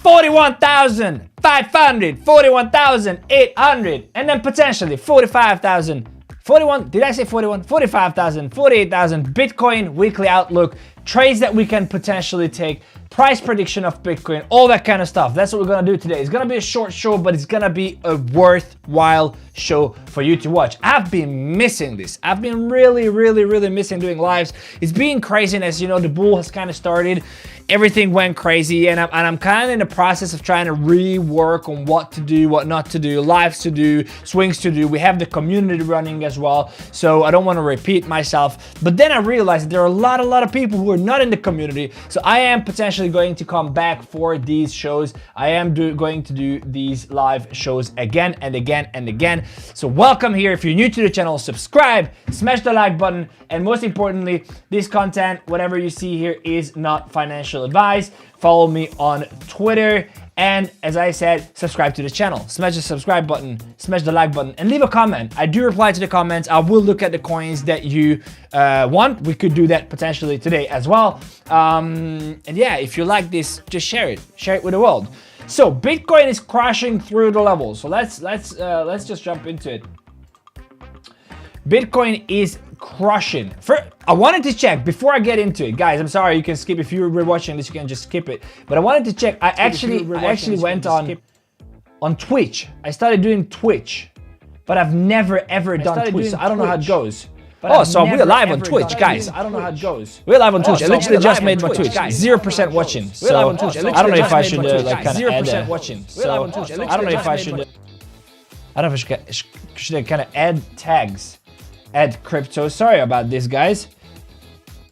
41,500, 41,800, and then potentially 45,000. 41, did I say 41? 45,000, 48,000 Bitcoin weekly outlook, trades that we can potentially take, price prediction of Bitcoin, all that kind of stuff. That's what we're gonna do today. It's gonna be a short show, but it's gonna be a worthwhile show for you to watch. I've been missing this. I've been really missing doing lives. It's been craziness, you know, the bull has kind of started. Everything went crazy, and I'm kind of in the process of trying to rework on what to do, what not to do, lives to do, swings to do. We have the community running as well, so I don't want to repeat myself. But then I realized that there are a lot of people who are not in the community, so I am potentially going to come back for these shows. I am going to do these live shows again and again and again. So welcome here. If you're new to the channel, subscribe, smash the like button, and most importantly, this content, whatever you see here, is not financial advice. Follow me on Twitter, and as I said, subscribe to the channel. Smash the subscribe button, smash the like button, and leave a comment. I do reply to the comments. I will look at the coins that you want. We could do that potentially today as well. And yeah, if you like this, just share it with the world. So Bitcoin is crashing through the levels. So let's just jump into it. Bitcoin is crushing. I wanted to check before I get into it, guys. I'm sorry, you can skip if you were watching this. You can just skip it. But I wanted to check. I actually went on Twitch. I started doing Twitch, but I've never ever done Twitch. So I don't know how it goes. Oh, so we're live on Twitch, guys. I don't know how it goes. We're live on Twitch. I literally just made my Twitch. 0% watching. So I don't know if I should like kind of add 0% watching. So I don't know if I should. I don't know if I should kind of add tags. Add crypto. Sorry about this, guys,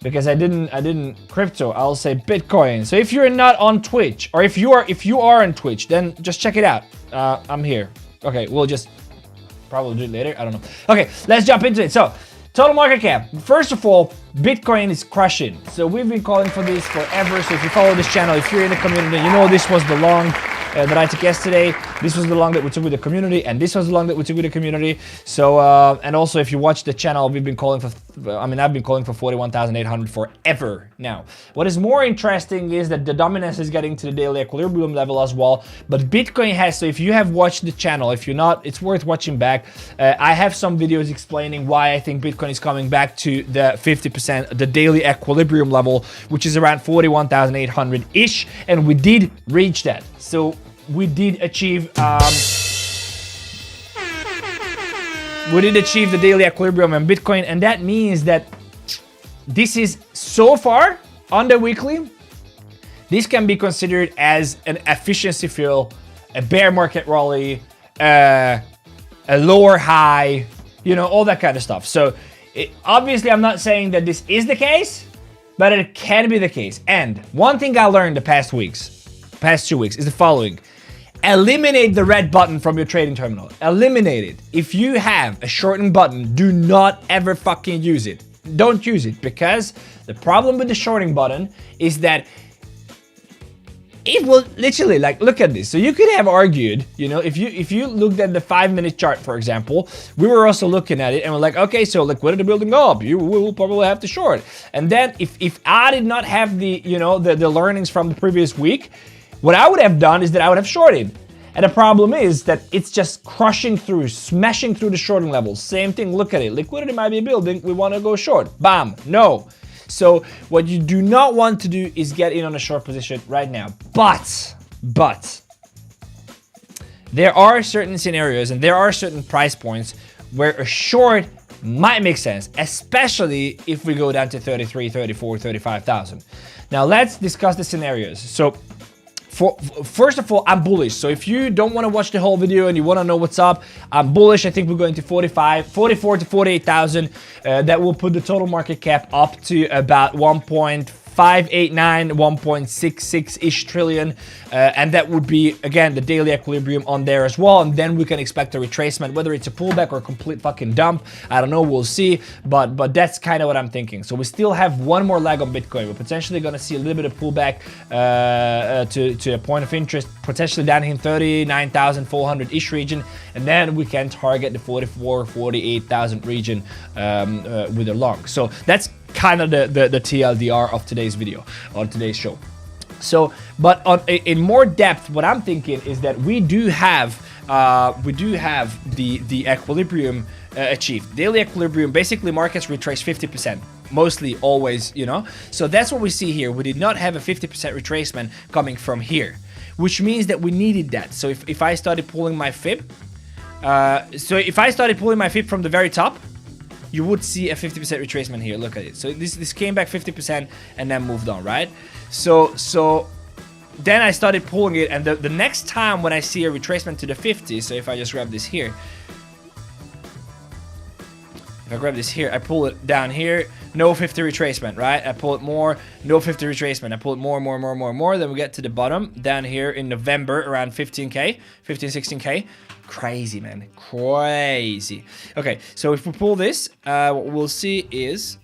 because I didn't crypto. I'll say Bitcoin. So if you're not on Twitch, or if you are on Twitch, then just check it out. I'm here. Okay, we'll just probably do it later. I don't know. Okay, let's jump into it. So total market cap. First of all, Bitcoin is crushing. So we've been calling for this forever. So if you follow this channel, if you're in the community, you know this was the long that I took yesterday. This was the long that we took with the community, and this was the long that we took with the community. So and also if you watch the channel, we've been calling for I've been calling for 41,800 forever now. What is more interesting is that the dominance is getting to the daily equilibrium level as well, but Bitcoin has. So if you have watched the channel, if you're not, it's worth watching back. I have some videos explaining why I think Bitcoin is coming back to the 50%, the daily equilibrium level, which is around 41,800 ish, and we did reach that. So we did achieve the daily equilibrium in Bitcoin, and that means that this is so far on the weekly. This can be considered as an efficiency fill, a bear market rally, a lower high, you know, all that kind of stuff. So obviously, I'm not saying that this is the case, but it can be the case. And one thing I learned the past 2 weeks is the following. Eliminate the red button from your trading terminal. Eliminate it. If you have a shorten button, do not ever fucking use it. Don't use it, because the problem with the shorting button is that it will literally, like, look at this. So you could have argued, you know, if you looked at the 5-minute chart, for example, we were also looking at it and we're like, okay, so liquidity building up, you will probably have to short. And then if I did not have the, you know, the learnings from the previous week, what I would have done is that I would have shorted. And the problem is that it's just crushing through, smashing through the shorting levels. Same thing, look at it. Liquidity might be building, we want to go short. Bam, no. So what you do not want to do is get in on a short position right now. But there are certain scenarios and there are certain price points where a short might make sense, especially if we go down to 33, 34, 35,000. Now let's discuss the scenarios. So first of all, I'm bullish. So if you don't want to watch the whole video and you want to know what's up, I'm bullish. I think we're going to 44 to 48,000. That will put the total market cap up to about 1.589, 1.66-ish trillion. And that would be, again, the daily equilibrium on there as well. And then we can expect a retracement, whether it's a pullback or a complete fucking dump. I don't know, we'll see. But that's kind of what I'm thinking. So we still have one more leg on Bitcoin. We're potentially going to see a little bit of pullback to a point of interest, potentially down in 39,400-ish region. And then we can target the 44, 48,000 region with a long. So that's kind of the TLDR of today's video, on today's show. So, but in more depth, what I'm thinking is that we do have the equilibrium achieved. Daily equilibrium, basically markets retrace 50%, mostly always, you know. So that's what we see here. We did not have a 50% retracement coming from here, which means that we needed that. So if I started pulling my fib, from the very top, you would see a 50% retracement here. Look at it. So this came back 50% and then moved on, right? So then I started pulling it, and the next time when I see a retracement to the 50, so if I just grab this here, if I grab this here, I pull it down here, no 50 retracement, right? I pull it more, no 50 retracement. I pull it more. Then we get to the bottom down here in November around 15K, 16K. Crazy, man, crazy. Okay, so if we pull this, what we'll see is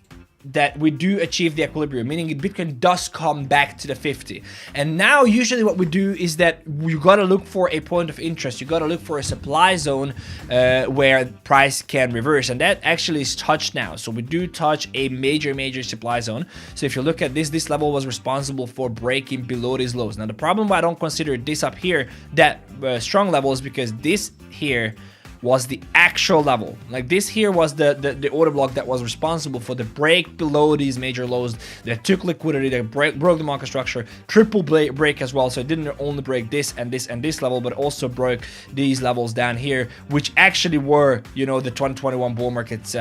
that we do achieve the equilibrium, meaning Bitcoin does come back to the 50. And now usually what we do is that you gotta look for a point of interest. You gotta look for a supply zone where price can reverse, and that actually is touched now. So we do touch a major supply zone. So if you look at this level was responsible for breaking below these lows. Now the problem why I don't consider this up here that strong level is because this here was the actual level. Like this here was the order block that was responsible for the break below these major lows that took liquidity, that broke the market structure, triple break as well. So it didn't only break this and this level, but also broke these levels down here, which actually were, you know, the 2021 bull markets.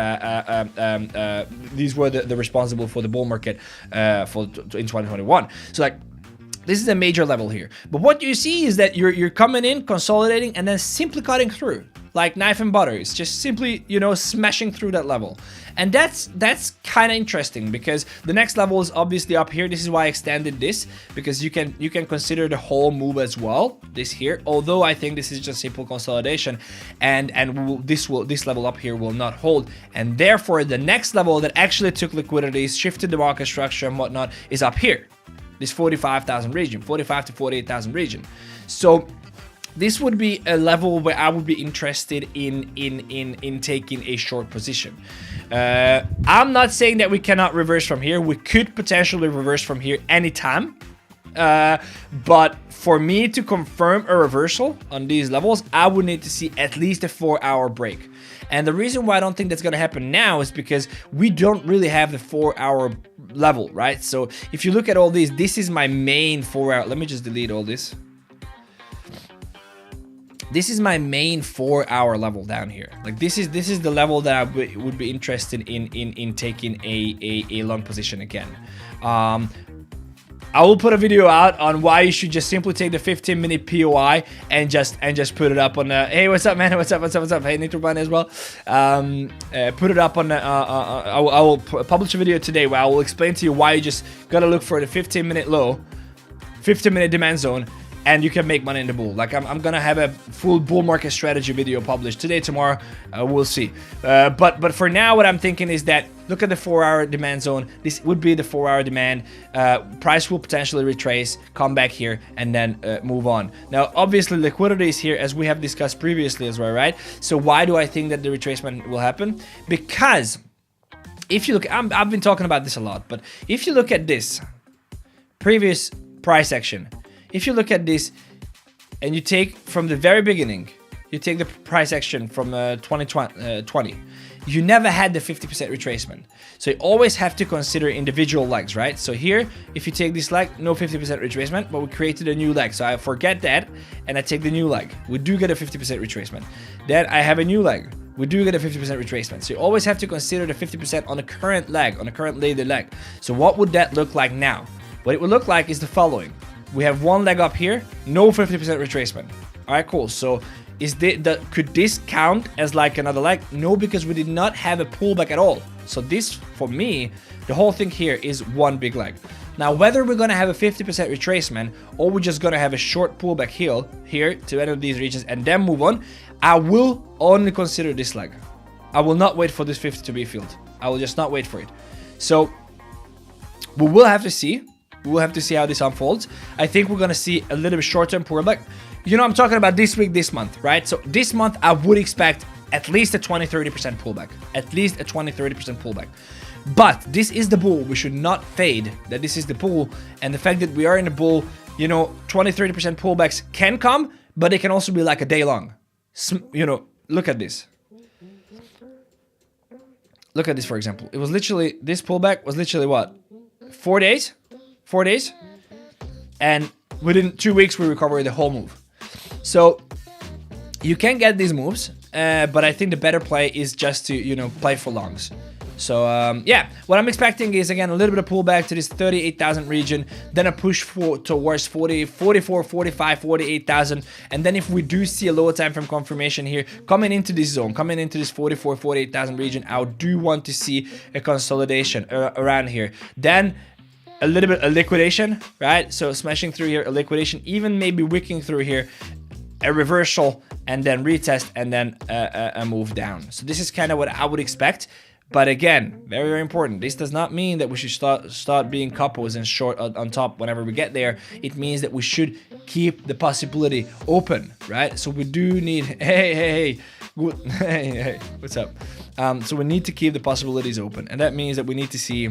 These were the responsible for the bull market in 2021. So like, this is a major level here. But what you see is that you're coming in, consolidating, and then simply cutting through. Like knife and butter. It's just simply, you know, smashing through that level. And that's kind of interesting because the next level is obviously up here. This is why I extended this, because you can consider the whole move as well, this here. Although I think this is just simple consolidation, and this level up here will not hold. And therefore the next level that actually took liquidity, shifted the market structure and whatnot, is up here. This 45,000 region, 45 to 48,000 region. So this would be a level where I would be interested in taking a short position. I'm not saying that we cannot reverse from here. We could potentially reverse from here anytime. But for me to confirm a reversal on these levels, I would need to see at least a 4-hour break. And the reason why I don't think that's going to happen now is because we don't really have the 4-hour level, right? So if you look at all these, this is my main 4-hour. Let me just delete all this. This is my main 4-hour level down here. Like this is the level that I would be interested in taking a long position again. I will put a video out on why you should just simply take the 15-minute POI and just put it up on the, hey, what's up, man? What's up? Hey, Nitrobane as well. Put it up on the, I will publish a video today where I will explain to you why you just gotta look for the 15-minute low, 15-minute demand zone, and you can make money in the bull. Like I'm gonna have a full bull market strategy video published today, tomorrow, we'll see. But for now, what I'm thinking is that look at the 4-hour demand zone. This would be the 4-hour demand. Price will potentially retrace, come back here, and then move on. Now, obviously, liquidity is here, as we have discussed previously as well, right? So why do I think that the retracement will happen? Because if you look, I've been talking about this a lot, but if you look at this previous price action, if you look at this and you take from the very beginning, you take the price action from 2020, you never had the 50% retracement. So you always have to consider individual legs, right? So here, if you take this leg, no 50% retracement, but we created a new leg. So I forget that and I take the new leg. We do get a 50% retracement. Then I have a new leg. We do get a 50% retracement. So you always have to consider the 50% on the current leg, on the current daily leg. So what would that look like now? What it would look like is the following. We have one leg up here, no 50% retracement. All right, cool. So could this count as like another leg? No, because we did not have a pullback at all. So this, for me, the whole thing here is one big leg. Now, whether we're going to have a 50% retracement or we're just going to have a short pullback here to any of these regions and then move on, I will only consider this leg. I will not wait for this 50 to be filled. I will just not wait for it. So we will have to see. We'll have to see how this unfolds. I think we're going to see a little bit short-term pullback. You know, I'm talking about this week, this month, right? So this month, I would expect at least a 20-30% pullback. At least a 20-30% pullback. But this is the bull. We should not fade that this is the bull. And the fact that we are in a bull, you know, 20-30% pullbacks can come, but it can also be like a day long. You know, look at this. Look at this, for example. It was literally, this pullback was literally what? 4 days? 4 days? And within 2 weeks, we recovered the whole move. So you can get these moves, but I think the better play is just to, you know, play for longs. So yeah, what I'm expecting is, again, a little bit of pullback to this 38,000 region, then a push towards 40, 44, 45, 48,000, and then if we do see a lower time frame confirmation here coming into this zone, coming into this 44, 48,000 region, I do want to see a consolidation around here. Then a little bit of liquidation, right? So smashing through here, a liquidation, even maybe wicking through here, a reversal, and then retest, and then a move down. So this is kind of what I would expect. But again, very, very important. This does not mean that we should start being couples and short on top whenever we get there. It means that we should keep the possibility open, right? So we do need, hey, what's up? So we need to keep the possibilities open. And that means that we need to see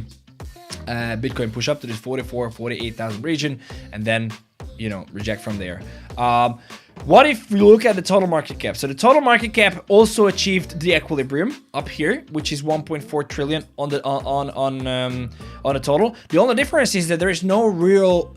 Bitcoin push up to this 44, 48,000 region, and then, you know, reject from there. What if we look at the total market cap? So the total market cap also achieved the equilibrium up here, which is 1.4 trillion on the on the total. The only difference is that there is no real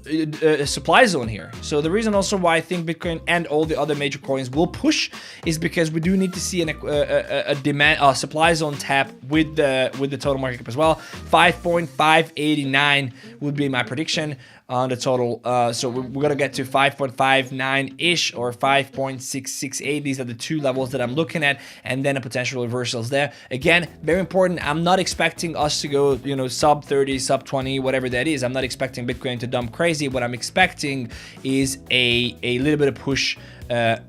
supply zone here. So the reason also why I think Bitcoin and all the other major coins will push is because we do need to see a demand supply zone tap with the total market cap as well. 5.589 would be my prediction on the total. So we're gonna get to 5.59-ish or 5.668. These are the two levels that I'm looking at, and then a potential reversals there. Again, very important. I'm not expecting us to go, you know, sub 30, sub 20, whatever that is. I'm not expecting Bitcoin to dump crazy. What I'm expecting is a little bit of push down,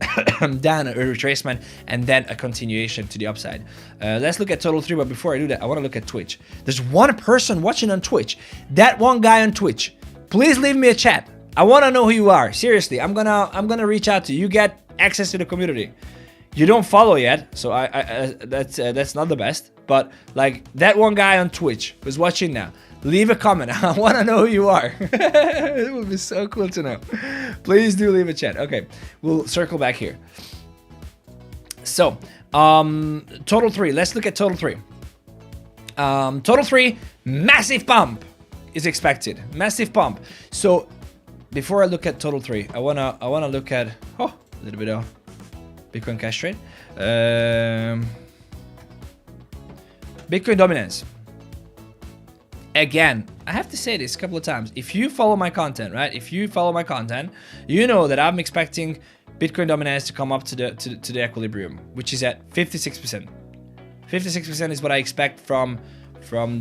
a retracement, and then a continuation to the upside. Let's look at total 3, but before I do that, I want to look at Twitch. There's one person watching on Twitch. That one guy on Twitch. Please leave me a chat. I want to know who you are. Seriously, I'm gonna reach out to you. You get access to the community. You don't follow yet, so that's not the best. But like that one guy on Twitch who's watching now, leave a comment. I want to know who you are. It would be so cool to know. Please do leave a chat. Okay, we'll circle back here. So total 3. Let's look at total 3. Total 3, massive pump is expected. Massive pump. So before I look at total 3, I wanna look at a little bit of Bitcoin cash trade. Bitcoin dominance. Again, I have to say this a couple of times. If you follow my content, right? If you follow my content, you know that I'm expecting Bitcoin dominance to come up to the equilibrium, which is at 56%. 56% is what I expect from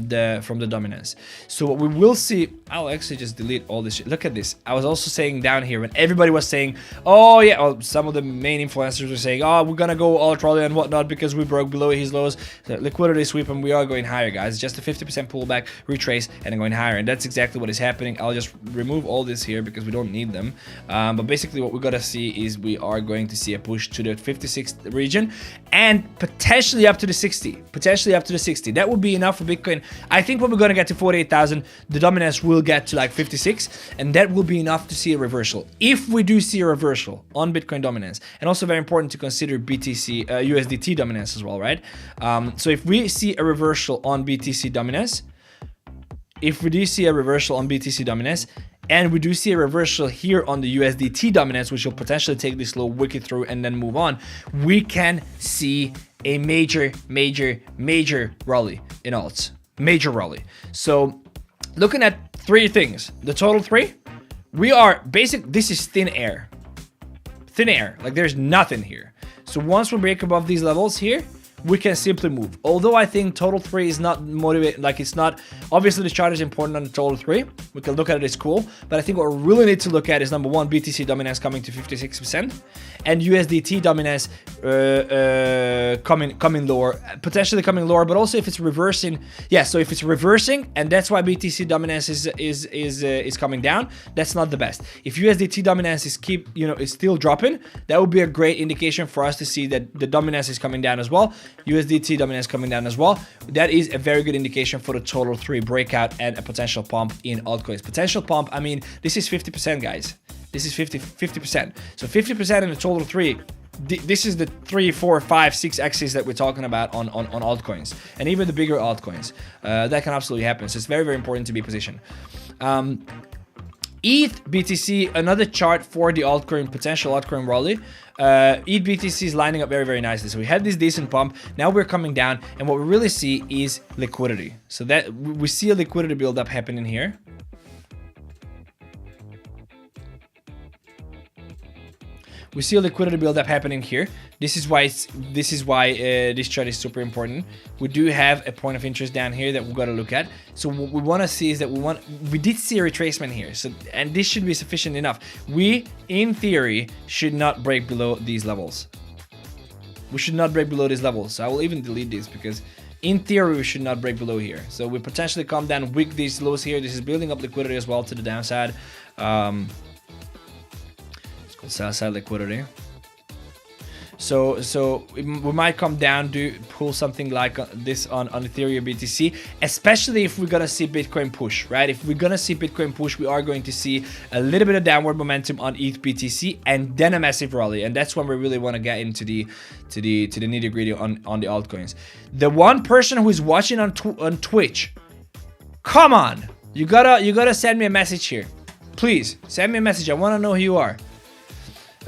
the dominance. So what we will see, I'll actually just delete all this shit. Look at this. I was also saying down here when everybody was saying, oh yeah, well, some of the main influencers were saying, oh, we're gonna go all trolley and whatnot because we broke below his lows. The liquidity sweep, and we are going higher, guys. It's just a 50% pullback, retrace, and then going higher. And that's exactly what is happening. I'll just remove all this here because we don't need them. But basically what we're gonna see is we are going to see a push to the 56 region and potentially up to the 60. Potentially up to the 60. That would be enough for Bitcoin. I think when we're going to get to 48,000, the dominance will get to like 56, and that will be enough to see a reversal. If we do see a reversal on Bitcoin dominance, and also very important to consider BTC, USDT dominance as well, right? So if we see a reversal on BTC dominance, and we do see a reversal here on the USDT dominance, which will potentially take this low wicket through and then move on, we can see a major rally in alts. Major rally. So looking at 3 things, the total 3, we are this is thin air. Like there's nothing here. So once we break above these levels here, we can simply move. Although I think total 3 is not motivated, like it's not, obviously the chart is important on the total 3. We can look at it, it's cool. But I think what we really need to look at is number 1, BTC dominance coming to 56% and USDT dominance coming lower, potentially coming lower, but also if it's reversing. Yeah, so if it's reversing, and that's why BTC dominance is coming down, that's not the best. If USDT dominance is is still dropping, that would be a great indication for us to see that the dominance is coming down as well. USDT dominance coming down as well. That is a very good indication for the total 3 breakout and a potential pump in altcoins. Potential pump, I mean, this is 50%, guys. This is 50%. So 50% in the total 3. This is the 3, 4, 5, 6 axes that we're talking about on altcoins, and even the bigger altcoins. That can absolutely happen. So it's very, very important to be positioned. ETH BTC, another chart for the altcoin, potential altcoin rally. ETH BTC is lining up very, very nicely. So we had this decent pump. Now we're coming down, and what we really see is liquidity. So that we see a liquidity buildup happening here. We see a liquidity buildup happening here. This is why this chart is super important. We do have a point of interest down here that we've got to look at. So what we want to see is that we did see a retracement here. So, and this should be sufficient enough. We, in theory, should not break below these levels. We should not break below these levels. So I will even delete this because in theory, we should not break below here. So we potentially come down, wick these lows here. This is building up liquidity as well to the downside. Sell side liquidity. So we might come down to pull something like this on Ethereum BTC, especially if we're gonna see Bitcoin push, right? If we're gonna see Bitcoin push, we are going to see a little bit of downward momentum on ETH BTC and then a massive rally, and that's when we really want to get into the nitty gritty on the altcoins. The one person who is watching on Twitch, come on, you gotta send me a message here, please send me a message. I want to know who you are.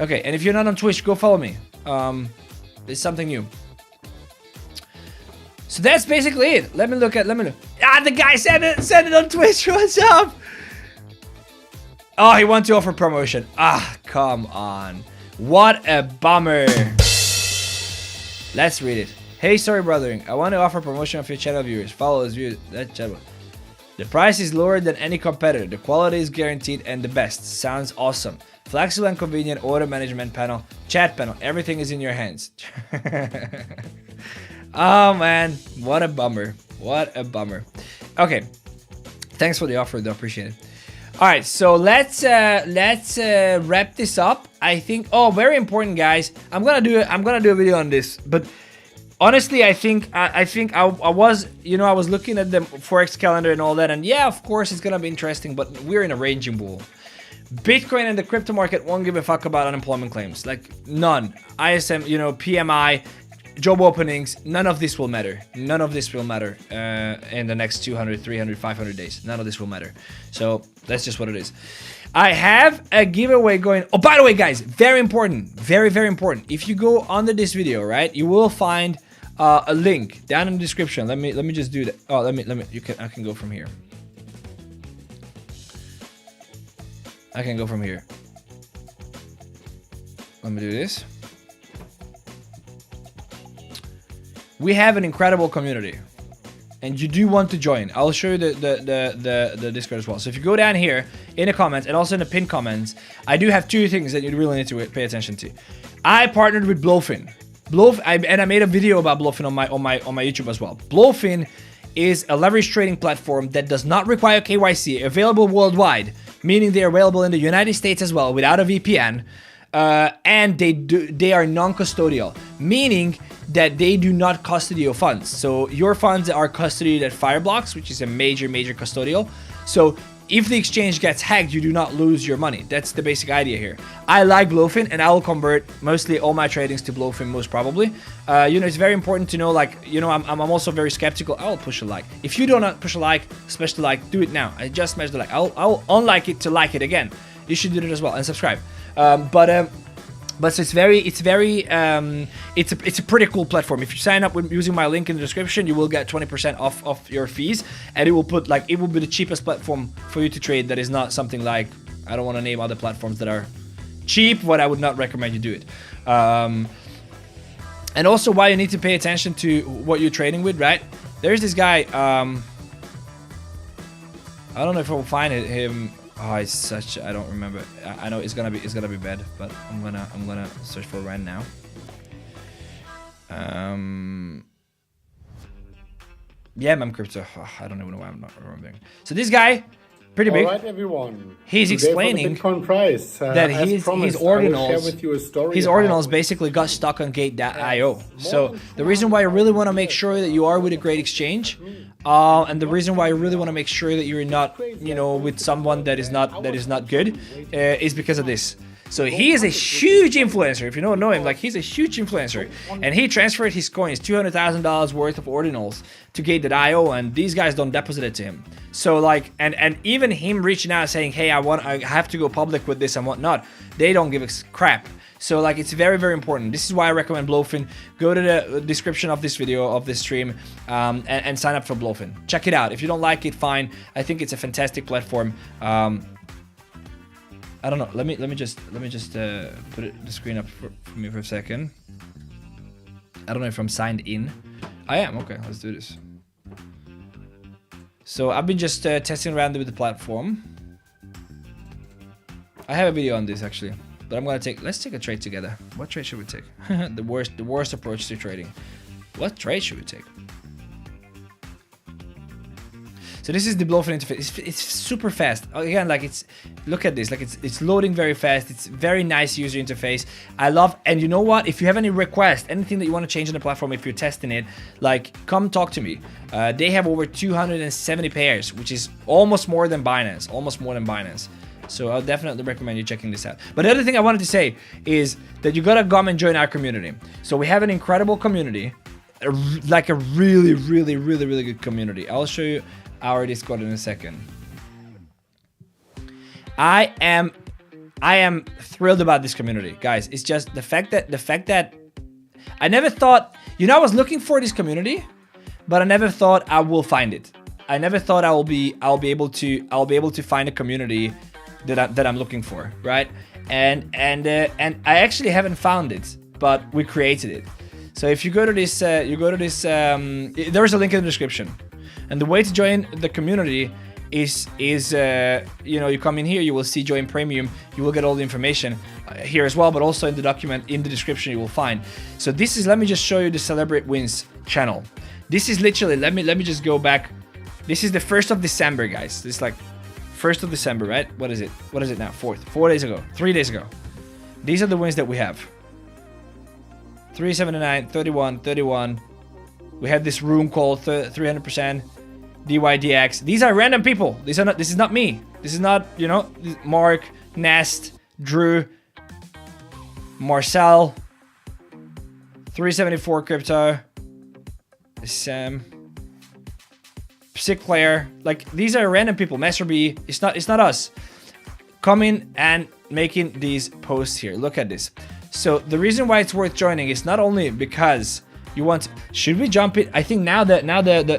Okay, and if you're not on Twitch, go follow me. It's something new. So that's basically it. Let me look. Ah, the guy sent it on Twitch. What's up? Oh, he wants to offer promotion. Ah, come on. What a bummer. Let's read it. Hey, sorry, brothering. I want to offer promotion of your channel viewers. Followers, viewers. That channel. The price is lower than any competitor. The quality is guaranteed and the best. Sounds awesome. Flexible and convenient order management panel, chat panel, everything is in your hands. Oh man, what a bummer. What a bummer. Okay, thanks for the offer though, appreciate it. All right, so let's wrap this up. I think, oh, very important, guys. I'm gonna do a video on this, but honestly, I think I was, I was looking at the forex calendar and all that, and yeah, of course it's gonna be interesting, but we're in a raging bull. Bitcoin and the crypto market won't give a fuck about unemployment claims, like none. ISM, PMI, job openings, none of this will matter. None of this will matter in the next 200, 300, 500 days. None of this will matter. So that's just what it is. I have a giveaway going. Oh, by the way, guys, very important, very, very important. If you go under this video, right, you will find a link down in the description. Let me just do that. Oh, I can go from here. I can go from here. Let me do this. We have an incredible community, and you do want to join. I'll show you the Discord as well. So if you go down here in the comments and also in the pinned comments, I do have 2 things that you really need to pay attention to. I partnered with Blowfin. And I made a video about Blowfin on my YouTube as well. Blowfin is a leverage trading platform that does not require KYC, available worldwide, meaning they're available in the United States as well without a VPN, and they are non-custodial, meaning that they do not custody your funds. So your funds are custodied at Fireblocks, which is a major custodial. So if the exchange gets hacked, you do not lose your money. That's the basic idea here. I like Blowfin, and I will convert mostly all my tradings to Blowfin most probably. It's very important to know, like, I'm also very skeptical. I'll push a like. If you do not push a like, smash the like, do it now. I just smashed the like. I'll unlike it to like it again. You should do it as well, and subscribe. But it's a pretty cool platform. If you sign up with using my link in the description, you will get 20% off your fees, and it will be the cheapest platform for you to trade. That is not something like, I don't want to name other platforms that are cheap, but I would not recommend you do it. And also why you need to pay attention to what you're trading with, right? There's this guy, I don't know if I will find him. Oh, it's such, I don't remember. I know it's gonna be bad, but I'm gonna search for Ren now. Yeah, Mem Crypto. Oh, I don't even know why I'm not remembering. So this guy, pretty big. All right, everyone. He's explaining price, that his ordinals basically got stuck on Gate.io. So the reason why I really want to make sure that you are with a great exchange, and the reason why I really want to make sure that you're not, you know, with someone that is not good, is because of this. So he is a huge influencer. If you don't know him, like, he's a huge influencer, and he transferred his coins, $200,000 worth of ordinals, to Gate.io, and these guys don't deposit it to him. So like, and even him reaching out saying, hey, I have to go public with this and whatnot, they don't give a crap. So like, it's very, very important. This is why I recommend Blowfin. Go to the description of this video, of this stream, and sign up for Blowfin. Check it out. If you don't like it, fine. I think it's a fantastic platform. I don't know. Let me just put the screen up for me for a second. I don't know if I'm signed in. I am. Okay, let's do this. So I've been just testing around with the platform. I have a video on this actually, but I'm gonna let's take a trade together. What trade should we take? the worst approach to trading. What trade should we take? So this is the Blowfin interface. It's super fast. Again, like, look at this. Like, it's loading very fast. It's very nice user interface. I love, and you know what? If you have any requests, anything that you want to change on the platform, if you're testing it, like, come talk to me. They have over 270 pairs, which is almost more than Binance. So I'll definitely recommend you checking this out. But the other thing I wanted to say is that you gotta come and join our community. So we have an incredible community, like a really, really, really, really good community. I'll show you our Discord in a second. I am thrilled about this community, guys. It's just the fact that I never thought, you know, I was looking for this community, but I never thought I will find it. I never thought I'll be able to find a community that I'm looking for, right? And I actually haven't found it, but we created it. So if you go to this, there is a link in the description. And the way to join the community is you know, you come in here, you will see join premium, you will get all the information here as well, but also in the document in the description you will find. So this is, let me just show you the Celebrate Wins channel. This is literally, let me just go back. This is the 1st of December, guys. This is like 1st of December, right? What is it now? 4 days ago, 3 days ago. These are the wins that we have. 379, 31, 31. We have this room called 300%. DYDX. These are random people. This is not me. This is not, you know, Mark, Nest, Drew, Marcel, 374 Crypto, Sam, Sick Player. Like, these are random people. Master B. It's not us. Coming and making these posts here. Look at this. So the reason why it's worth joining is not only because you want, should we jump it? I think now that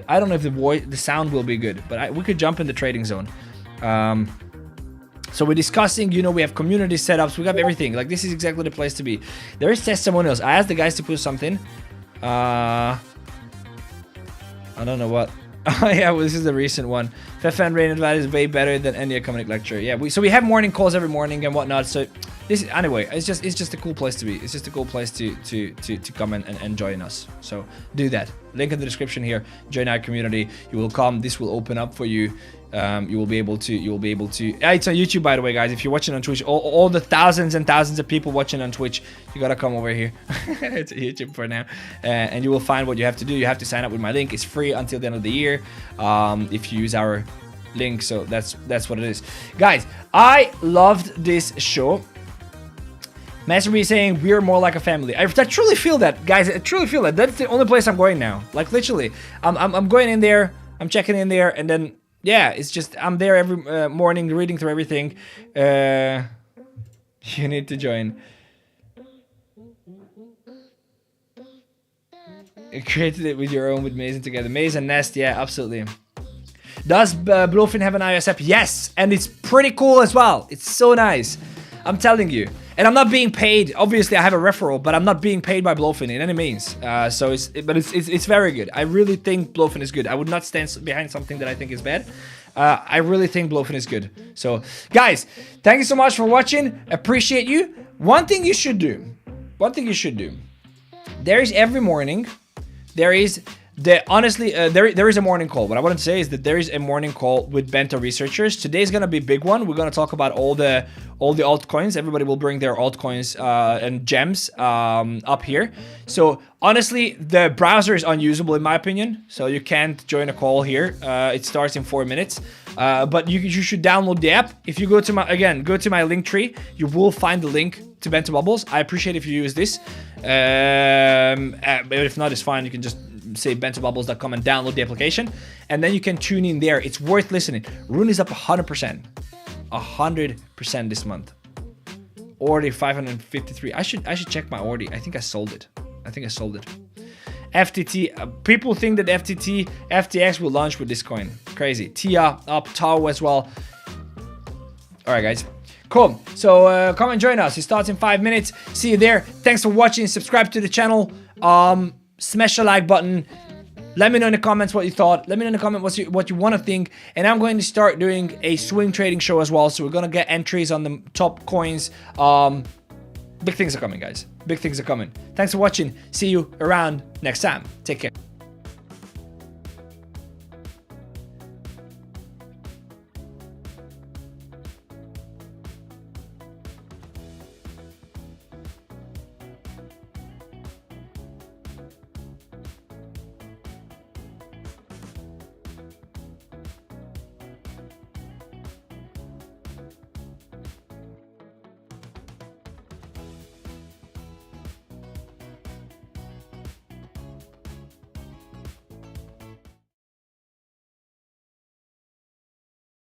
I don't know if the sound will be good, but we could jump in the trading zone. So we're discussing, you know, we have community setups, we have everything. Like, this is exactly the place to be. There is testimonials. I asked the guys to put something. I don't know what. Oh yeah, well, this is the recent one. Fefan Rain Advice is way better than any economic lecture. Yeah, so we have morning calls every morning and whatnot. So this, anyway, it's just a cool place to be. It's just a cool place to come and join us. So do that. Link in the description here. Join our community. You will come. This will open up for you. You will be able to. It's on YouTube, by the way, guys. If you're watching on Twitch, all the thousands and thousands of people watching on Twitch, you gotta come over here. It's YouTube for now, and you will find what you have to do. You have to sign up with my link. It's free until the end of the year. If you use our link, so that's what it is, guys. I loved this show. Master B saying we're more like a family. I truly feel that, guys. I truly feel that. That's the only place I'm going now. Like, literally, I'm going in there. I'm checking in there, and then. Yeah, it's just, I'm there every morning reading through everything. You need to join. You created it with your own, with Maze and together. Maze and Nest, yeah, absolutely. Does Blowfin have an iOS app? Yes, and it's pretty cool as well. It's so nice. I'm telling you. And I'm not being paid. Obviously, I have a referral, but I'm not being paid by Blowfin in any means. So it's very good. I really think Blowfin is good. I would not stand behind something that I think is bad. I really think Blowfin is good. So, guys, thank you so much for watching. Appreciate you. One thing you should do. There is every morning. There is honestly, there is a morning call. What I want to say is that there is a morning call with Bento researchers. Today's gonna be a big one. We're gonna talk about all the altcoins. Everybody will bring their altcoins and gems up here. So honestly, the browser is unusable in my opinion. So you can't join a call here. It starts in 4 minutes. But you should download the app. If you go to my link tree, you will find the link to Bento Bubbles. I appreciate if you use this. But if not, it's fine. You can just say bentobubbles.com and download the application, and then you can tune in there. It's worth listening. Rune is up 100%. 100% this month. Ordi 553. I should check my Ordi. I think I sold it. FTT. People think that FTX will launch with this coin. Crazy. TIA up, Tau as well. All right, guys. Cool. So come and join us. It starts in 5 minutes. See you there. Thanks for watching. Subscribe to the channel. Smash the like button. Let me know in the comments what you thought. Let me know in the comments what you want to think. And I'm going to start doing a swing trading show as well. So we're going to get entries on the top coins. Big things are coming, guys. Big things are coming. Thanks for watching. See you around next time. Take care.